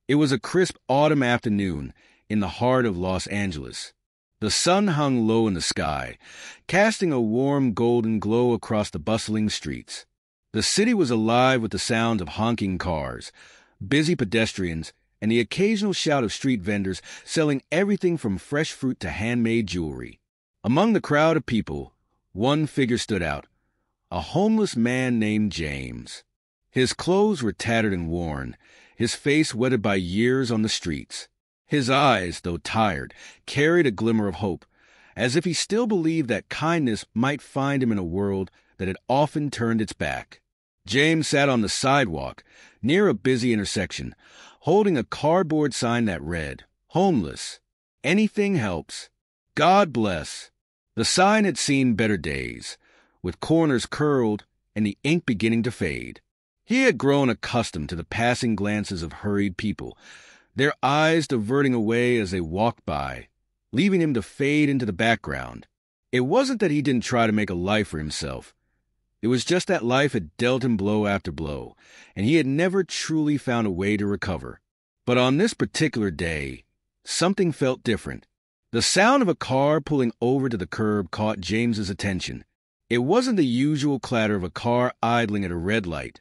It was a crisp autumn afternoon in the heart of Los Angeles. The sun hung low in the sky, casting a warm golden glow across the bustling streets. The city was alive with the sound of honking cars, busy pedestrians, and the occasional shout of street vendors selling everything from fresh fruit to handmade jewelry. Among the crowd of people, one figure stood out, a homeless man named James. His clothes were tattered and worn, his face weathered by years on the streets. His eyes, though tired, carried a glimmer of hope, as if he still believed that kindness might find him in a world that had often turned its back. James sat on the sidewalk, near a busy intersection, holding a cardboard sign that read, "Homeless. Anything helps. God bless." The sign had seen better days, with corners curled and the ink beginning to fade. He had grown accustomed to the passing glances of hurried people, their eyes diverting away as they walked by, leaving him to fade into the background. It wasn't that he didn't try to make a life for himself. It was just that life had dealt him blow after blow, and he had never truly found a way to recover. But on this particular day, something felt different. The sound of a car pulling over to the curb caught James's attention. It wasn't the usual clatter of a car idling at a red light,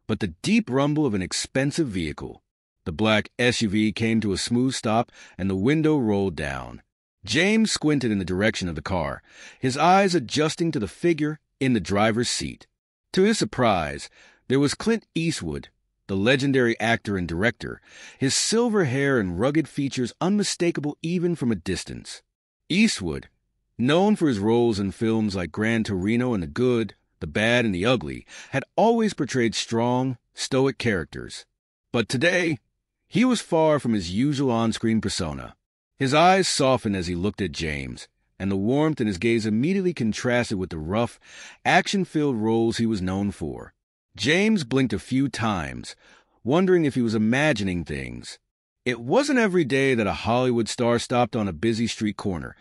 but the deep rumble of an expensive vehicle. The black SUV came to a smooth stop, and the window rolled down. James squinted in the direction of the car, his eyes adjusting to the figure in the driver's seat. To his surprise, there was Clint Eastwood, the legendary actor and director, his silver hair and rugged features unmistakable even from a distance. Eastwood, known for his roles in films like Gran Torino and The Good, The Bad, and The Ugly, had always portrayed strong, stoic characters. But today, he was far from his usual on-screen persona. His eyes softened as he looked at James, and the warmth in his gaze immediately contrasted with the rough, action-filled roles he was known for. James blinked a few times, wondering if he was imagining things. It wasn't every day that a Hollywood star stopped on a busy street corner,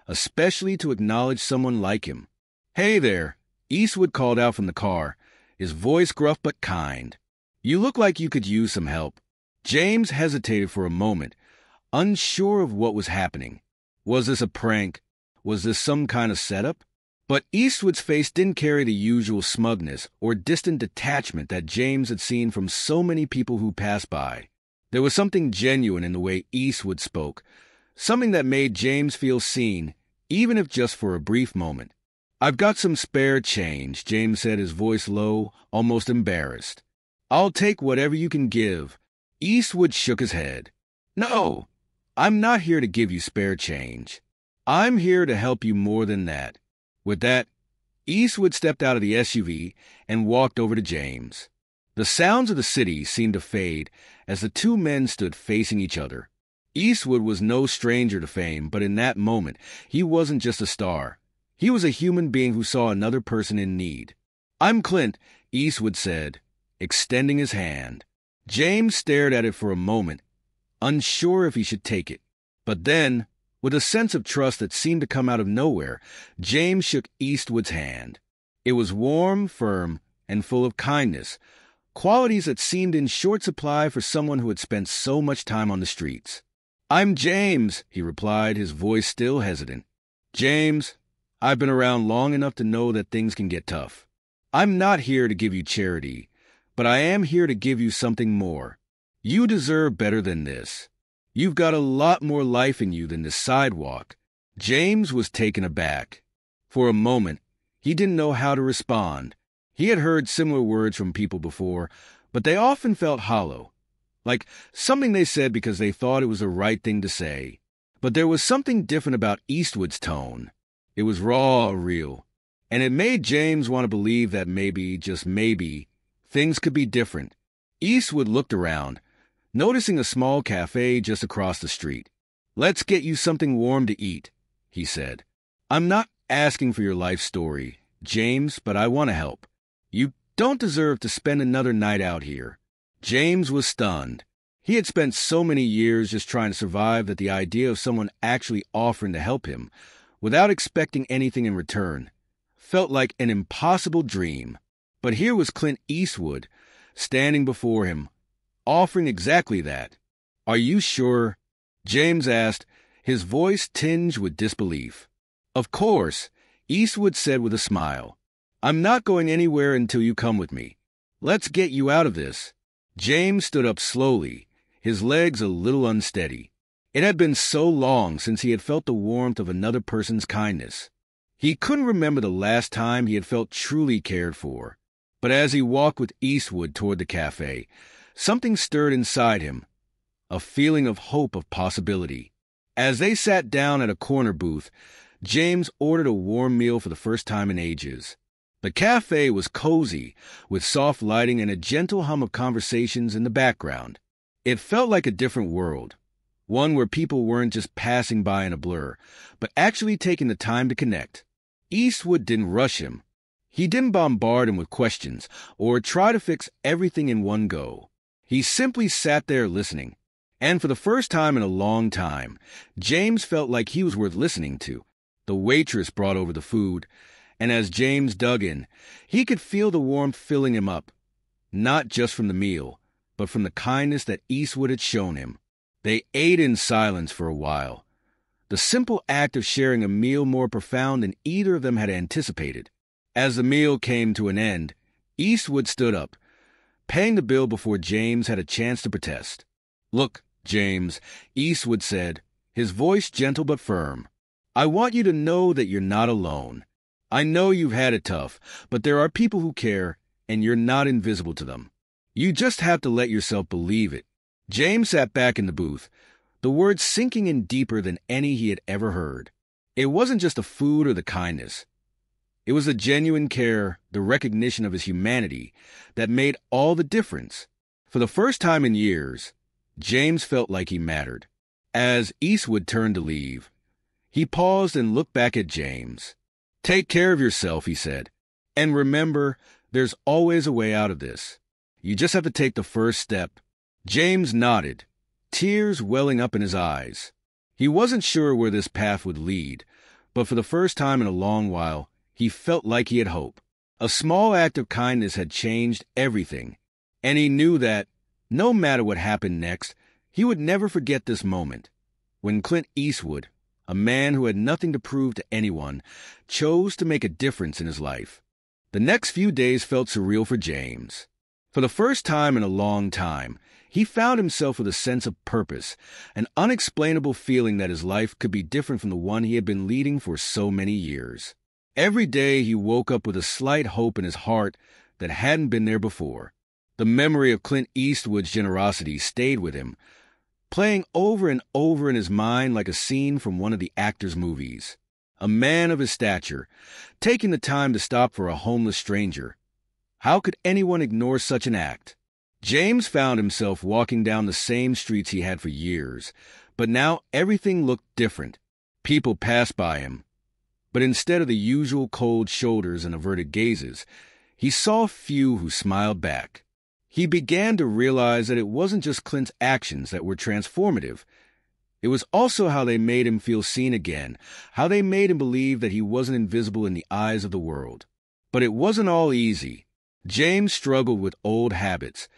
especially to acknowledge someone like him. "Hey there," Eastwood called out from the car, his voice gruff but kind. "You look like you could use some help." James hesitated for a moment, unsure of what was happening. Was this a prank? Was this some kind of setup? But Eastwood's face didn't carry the usual smugness or distant detachment that James had seen from so many people who passed by. There was something genuine in the way Eastwood spoke, something that made James feel seen, even if just for a brief moment. "I've got some spare change," James said, his voice low, almost embarrassed. "I'll take whatever you can give." Eastwood shook his head. "No, I'm not here to give you spare change. I'm here to help you more than that." With that, Eastwood stepped out of the SUV and walked over to James. The sounds of the city seemed to fade as the two men stood facing each other. Eastwood was no stranger to fame, but in that moment, he wasn't just a star. He was a human being who saw another person in need. "I'm Clint," Eastwood said, extending his hand. James stared at it for a moment, unsure if he should take it. But then, with a sense of trust that seemed to come out of nowhere, James shook Eastwood's hand. It was warm, firm, and full of kindness, qualities that seemed in short supply for someone who had spent so much time on the streets. "I'm James," he replied, his voice still hesitant. "James, I've been around long enough to know that things can get tough. I'm not here to give you charity, but I am here to give you something more. You deserve better than this. You've got a lot more life in you than this sidewalk." James was taken aback. For a moment, he didn't know how to respond. He had heard similar words from people before, but they often felt hollow, like something they said because they thought it was the right thing to say. But there was something different about Eastwood's tone. It was raw, real, and it made James want to believe that maybe, just maybe, things could be different. Eastwood looked around, noticing a small cafe just across the street. "Let's get you something warm to eat," he said. "I'm not asking for your life story, James, but I want to help. You don't deserve to spend another night out here." James was stunned. He had spent so many years just trying to survive that the idea of someone actually offering to help him, without expecting anything in return, felt like an impossible dream. But here was Clint Eastwood, standing before him, offering exactly that. Are you sure? James asked, his voice tinged with disbelief. Of course, Eastwood said with a smile. I'm not going anywhere until you come with me. Let's get you out of this. James stood up slowly, his legs a little unsteady. It had been so long since he had felt the warmth of another person's kindness. He couldn't remember the last time he had felt truly cared for. But as he walked with Eastwood toward the cafe, something stirred inside him, a feeling of hope, of possibility. As they sat down at a corner booth, James ordered a warm meal for the first time in ages. The cafe was cozy, with soft lighting and a gentle hum of conversations in the background. It felt like a different world, one where people weren't just passing by in a blur, but actually taking the time to connect. Eastwood didn't rush him. He didn't bombard him with questions or try to fix everything in one go. He simply sat there listening. And for the first time in a long time, James felt like he was worth listening to. The waitress brought over the food, and as James dug in, he could feel the warmth filling him up, not just from the meal, but from the kindness that Eastwood had shown him. They ate in silence for a while, the simple act of sharing a meal more profound than either of them had anticipated. As the meal came to an end, Eastwood stood up, paying the bill before James had a chance to protest. Look, James, Eastwood said, his voice gentle but firm. I want you to know that you're not alone. I know you've had it tough, but there are people who care, and you're not invisible to them. You just have to let yourself believe it. James sat back in the booth, the words sinking in deeper than any he had ever heard. It wasn't just the food or the kindness. It was the genuine care, the recognition of his humanity, that made all the difference. For the first time in years, James felt like he mattered. As Eastwood turned to leave, he paused and looked back at James. Take care of yourself, he said. And remember, there's always a way out of this. You just have to take the first step. James nodded, tears welling up in his eyes. He wasn't sure where this path would lead, but for the first time in a long while, he felt like he had hope. A small act of kindness had changed everything, and he knew that, no matter what happened next, he would never forget this moment, when Clint Eastwood, a man who had nothing to prove to anyone, chose to make a difference in his life. The next few days felt surreal for James. For the first time in a long time, he found himself with a sense of purpose, an unexplainable feeling that his life could be different from the one he had been leading for so many years. Every day he woke up with a slight hope in his heart that hadn't been there before. The memory of Clint Eastwood's generosity stayed with him, playing over and over in his mind like a scene from one of the actor's movies. A man of his stature, taking the time to stop for a homeless stranger. How could anyone ignore such an act? James found himself walking down the same streets he had for years, but now everything looked different. People passed by him, but instead of the usual cold shoulders and averted gazes, he saw few who smiled back. He began to realize that it wasn't just Clint's actions that were transformative. It was also how they made him feel seen again, how they made him believe that he wasn't invisible in the eyes of the world. But it wasn't all easy. James struggled with old habits,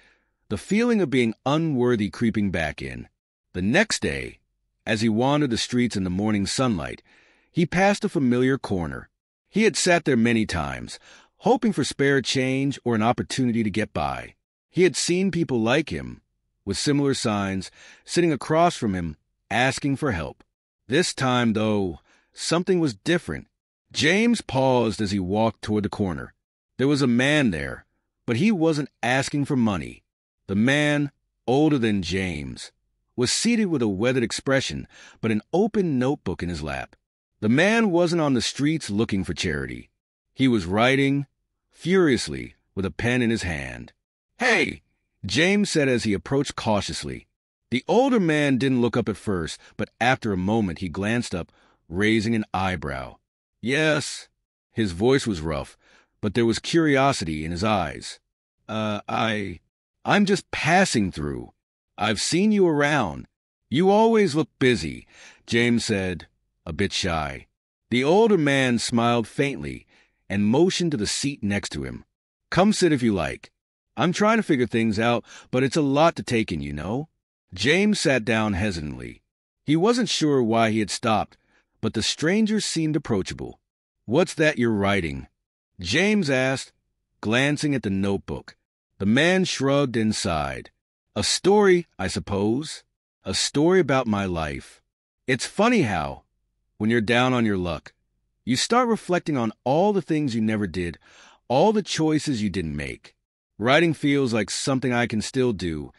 the feeling of being unworthy creeping back in. The next day, as he wandered the streets in the morning sunlight, he passed a familiar corner. He had sat there many times, hoping for spare change or an opportunity to get by. He had seen people like him, with similar signs, sitting across from him, asking for help. This time, though, something was different. James paused as he walked toward the corner. There was a man there, but he wasn't asking for money. The man, older than James, was seated with a weathered expression, but an open notebook in his lap. The man wasn't on the streets looking for charity. He was writing, furiously, with a pen in his hand. "Hey," James said as he approached cautiously. The older man didn't look up at first, but after a moment he glanced up, raising an eyebrow. "Yes." His voice was rough, but there was curiosity in his eyes. I'm just passing through. I've seen you around. You always look busy," James said, a bit shy. The older man smiled faintly and motioned to the seat next to him. "Come sit if you like. I'm trying to figure things out, but it's a lot to take in, you know." James sat down hesitantly. He wasn't sure why he had stopped, but the stranger seemed approachable. "What's that you're writing?" James asked, glancing at the notebook. The man shrugged and sighed. "A story, I suppose. A story about my life. It's funny how, when you're down on your luck, you start reflecting on all the things you never did, all the choices you didn't make. Writing feels like something I can still do,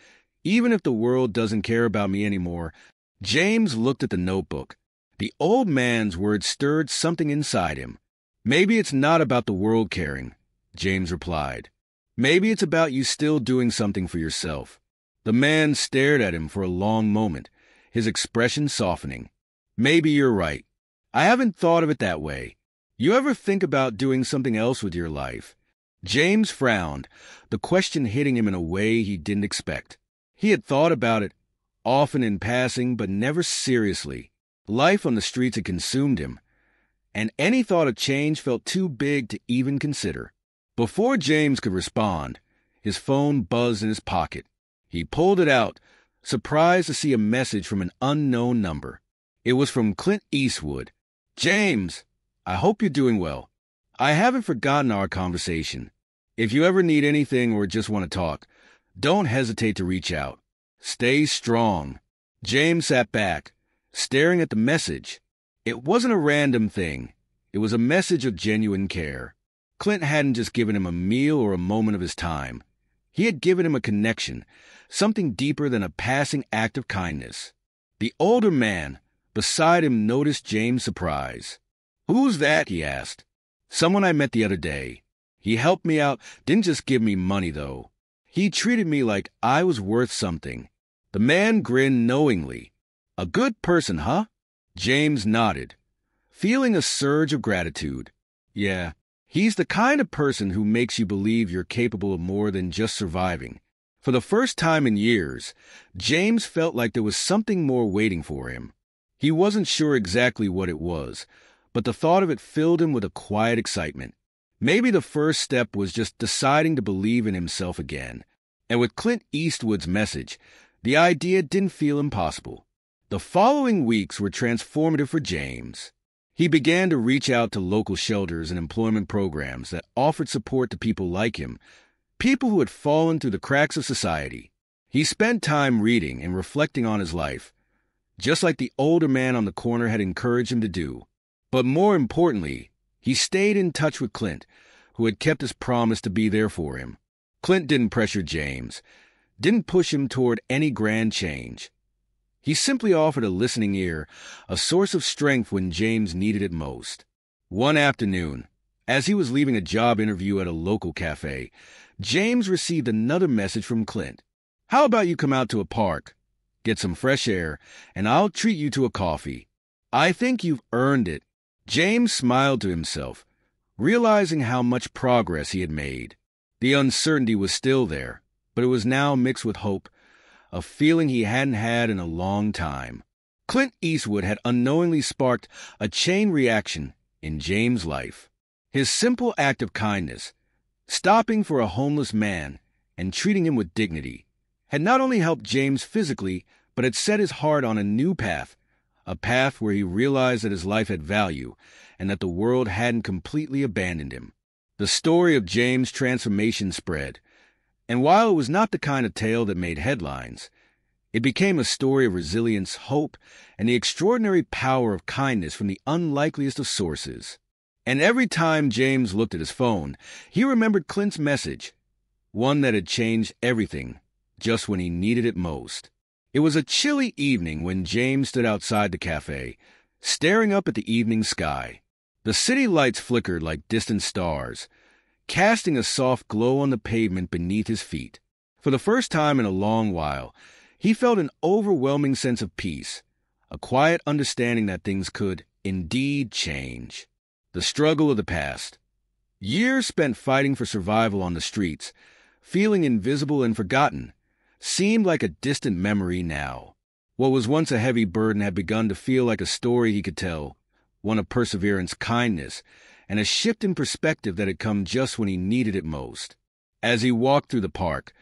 even if the world doesn't care about me anymore." James looked at the notebook. The old man's words stirred something inside him. "Maybe it's not about the world caring," James replied. "Maybe it's about you still doing something for yourself." The man stared at him for a long moment, his expression softening. "Maybe you're right. I haven't thought of it that way. You ever think about doing something else with your life?" James frowned, the question hitting him in a way he didn't expect. He had thought about it, often in passing, but never seriously. Life on the streets had consumed him, and any thought of change felt too big to even consider. Before James could respond, his phone buzzed in his pocket. He pulled it out, surprised to see a message from an unknown number. It was from Clint Eastwood. "James, I hope you're doing well. I haven't forgotten our conversation. If you ever need anything or just want to talk, don't hesitate to reach out. Stay strong." James sat back, staring at the message. It wasn't a random thing. It was a message of genuine care. Clint hadn't just given him a meal or a moment of his time. He had given him a connection, something deeper than a passing act of kindness. The older man beside him noticed James' surprise. "Who's that?" he asked. "Someone I met the other day. He helped me out, didn't just give me money, though. He treated me like I was worth something." The man grinned knowingly. "A good person, huh?" James nodded, feeling a surge of gratitude. "Yeah, he's the kind of person who makes you believe you're capable of more than just surviving." For the first time in years, James felt like there was something more waiting for him. He wasn't sure exactly what it was, but the thought of it filled him with a quiet excitement. Maybe the first step was just deciding to believe in himself again. And with Clint Eastwood's message, the idea didn't feel impossible. The following weeks were transformative for James. He began to reach out to local shelters and employment programs that offered support to people like him, people who had fallen through the cracks of society. He spent time reading and reflecting on his life, just like the older man on the corner had encouraged him to do. But more importantly, he stayed in touch with Clint, who had kept his promise to be there for him. Clint didn't pressure James, didn't push him toward any grand change. He simply offered a listening ear, a source of strength when James needed it most. One afternoon, as he was leaving a job interview at a local cafe, James received another message from Clint. "How about you come out to a park, get some fresh air, and I'll treat you to a coffee. I think you've earned it." James smiled to himself, realizing how much progress he had made. The uncertainty was still there, but it was now mixed with hope, a feeling he hadn't had in a long time. Clint Eastwood had unknowingly sparked a chain reaction in James' life. His simple act of kindness, stopping for a homeless man and treating him with dignity, had not only helped James physically, but had set his heart on a new path, a path where he realized that his life had value and that the world hadn't completely abandoned him. The story of James' transformation spread, and while it was not the kind of tale that made headlines, it became a story of resilience, hope, and the extraordinary power of kindness from the unlikeliest of sources. And every time James looked at his phone, he remembered Clint's message, one that had changed everything just when he needed it most. It was a chilly evening when James stood outside the cafe, staring up at the evening sky. The city lights flickered like distant stars, casting a soft glow on the pavement beneath his feet. For the first time in a long while, he felt an overwhelming sense of peace, a quiet understanding that things could, indeed, change. The struggle of the past. Years spent fighting for survival on the streets, feeling invisible and forgotten, seemed like a distant memory now. What was once a heavy burden had begun to feel like a story he could tell, one of perseverance, kindness, and a shift in perspective that had come just when he needed it most. As he walked through the park,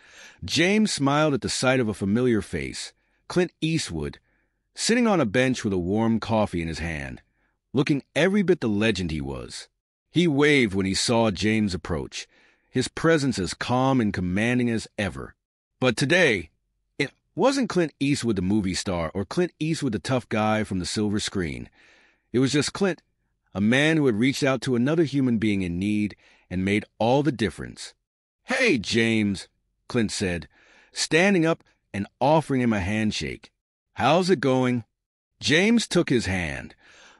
James smiled at the sight of a familiar face, Clint Eastwood, sitting on a bench with a warm coffee in his hand, looking every bit the legend he was. He waved when he saw James approach, his presence as calm and commanding as ever. But today, it wasn't Clint Eastwood the movie star or Clint Eastwood the tough guy from the silver screen. It was just Clint, a man who had reached out to another human being in need and made all the difference. "Hey, James," Clint said, standing up and offering him a handshake. "How's it going?" James took his hand,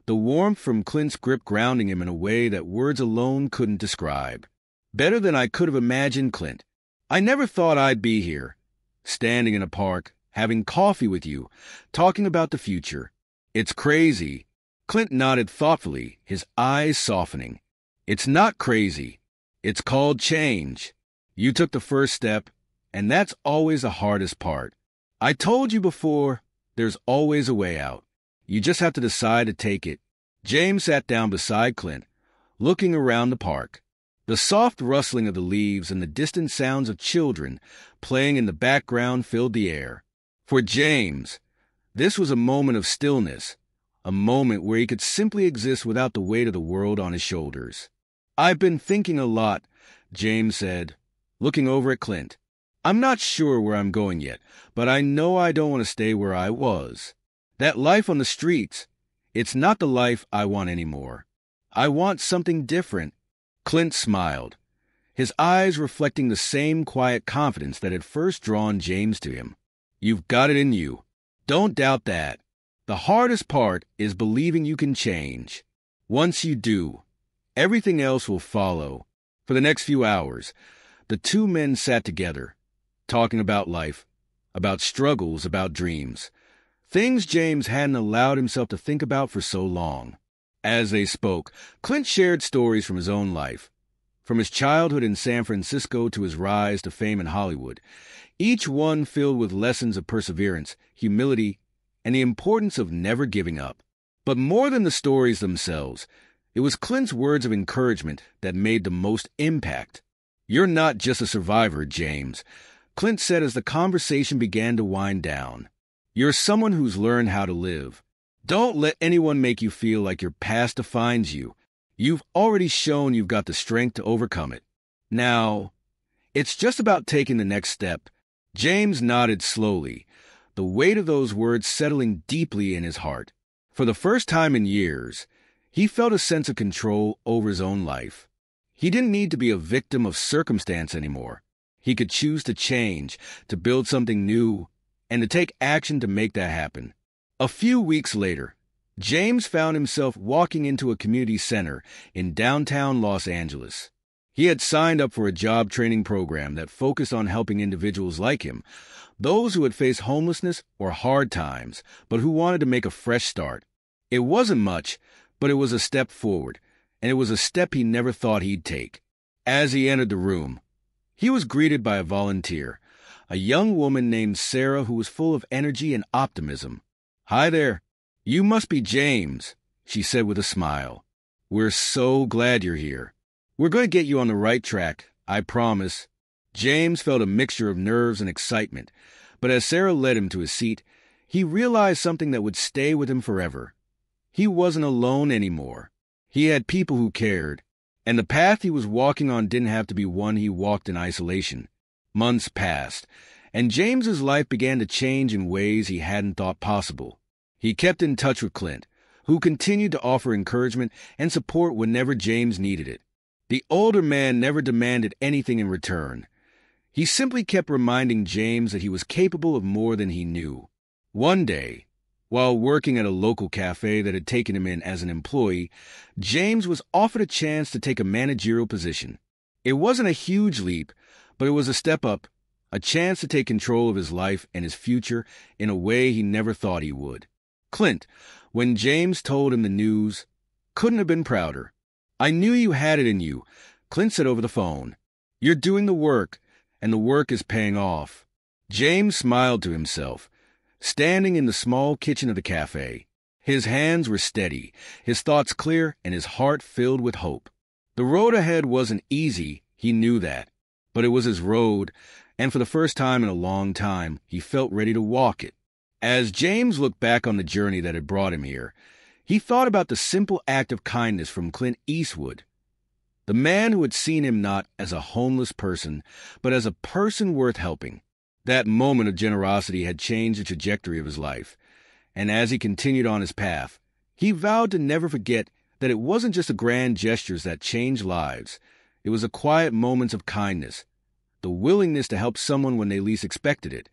the warmth from Clint's grip grounding him in a way that words alone couldn't describe. "Better than I could have imagined, Clint. I never thought I'd be here, standing in a park, having coffee with you, talking about the future. It's crazy." Clint nodded thoughtfully, his eyes softening. "It's not crazy. It's called change. You took the first step, and that's always the hardest part. I told you before, there's always a way out. You just have to decide to take it." James sat down beside Clint, looking around the park. The soft rustling of the leaves and the distant sounds of children playing in the background filled the air. For James, this was a moment of stillness, a moment where he could simply exist without the weight of the world on his shoulders. "I've been thinking a lot," James said, looking over at Clint. "I'm not sure where I'm going yet, but I know I don't want to stay where I was. That life on the streets, it's not the life I want anymore. I want something different." Clint smiled, his eyes reflecting the same quiet confidence that had first drawn James to him. "You've got it in you. Don't doubt that. The hardest part is believing you can change. Once you do, everything else will follow." For the next few hours, the two men sat together, talking about life, about struggles, about dreams, things James hadn't allowed himself to think about for so long. As they spoke, Clint shared stories from his own life, from his childhood in San Francisco to his rise to fame in Hollywood, each one filled with lessons of perseverance, humility, and the importance of never giving up. But more than the stories themselves, it was Clint's words of encouragement that made the most impact. "You're not just a survivor, James," Clint said as the conversation began to wind down. "You're someone who's learned how to live. Don't let anyone make you feel like your past defines you. You've already shown you've got the strength to overcome it. Now, it's just about taking the next step." James nodded slowly, the weight of those words settling deeply in his heart. For the first time in years, he felt a sense of control over his own life. He didn't need to be a victim of circumstance anymore. He could choose to change, to build something new, and to take action to make that happen. A few weeks later, James found himself walking into a community center in downtown Los Angeles. He had signed up for a job training program that focused on helping individuals like him, those who had faced homelessness or hard times, but who wanted to make a fresh start. It wasn't much, but it was a step forward, and it was a step he never thought he'd take. As he entered the room, he was greeted by a volunteer, a young woman named Sarah who was full of energy and optimism. "Hi there. You must be James," she said with a smile. "We're so glad you're here. We're going to get you on the right track, I promise." James felt a mixture of nerves and excitement, but as Sarah led him to his seat, he realized something that would stay with him forever. He wasn't alone anymore. He had people who cared, and the path he was walking on didn't have to be one he walked in isolation. Months passed, and James's life began to change in ways he hadn't thought possible. He kept in touch with Clint, who continued to offer encouragement and support whenever James needed it. The older man never demanded anything in return. He simply kept reminding James that he was capable of more than he knew. One day, while working at a local cafe that had taken him in as an employee, James was offered a chance to take a managerial position. It wasn't a huge leap, but it was a step up, a chance to take control of his life and his future in a way he never thought he would. Clint, when James told him the news, couldn't have been prouder. "I knew you had it in you," Clint said over the phone. "You're doing the work, and the work is paying off." James smiled to himself, standing in the small kitchen of the cafe. His hands were steady, his thoughts clear, and his heart filled with hope. The road ahead wasn't easy, he knew that, but it was his road, and for the first time in a long time, he felt ready to walk it. As James looked back on the journey that had brought him here, he thought about the simple act of kindness from Clint Eastwood, the man who had seen him not as a homeless person, but as a person worth helping. That moment of generosity had changed the trajectory of his life, and as he continued on his path, he vowed to never forget that it wasn't just the grand gestures that changed lives. It was the quiet moments of kindness, the willingness to help someone when they least expected it,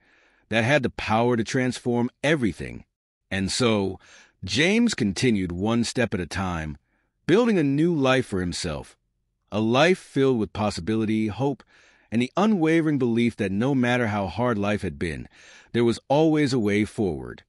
that had the power to transform everything. And so, James continued one step at a time, building a new life for himself, a life filled with possibility, hope, and the unwavering belief that no matter how hard life had been, there was always a way forward.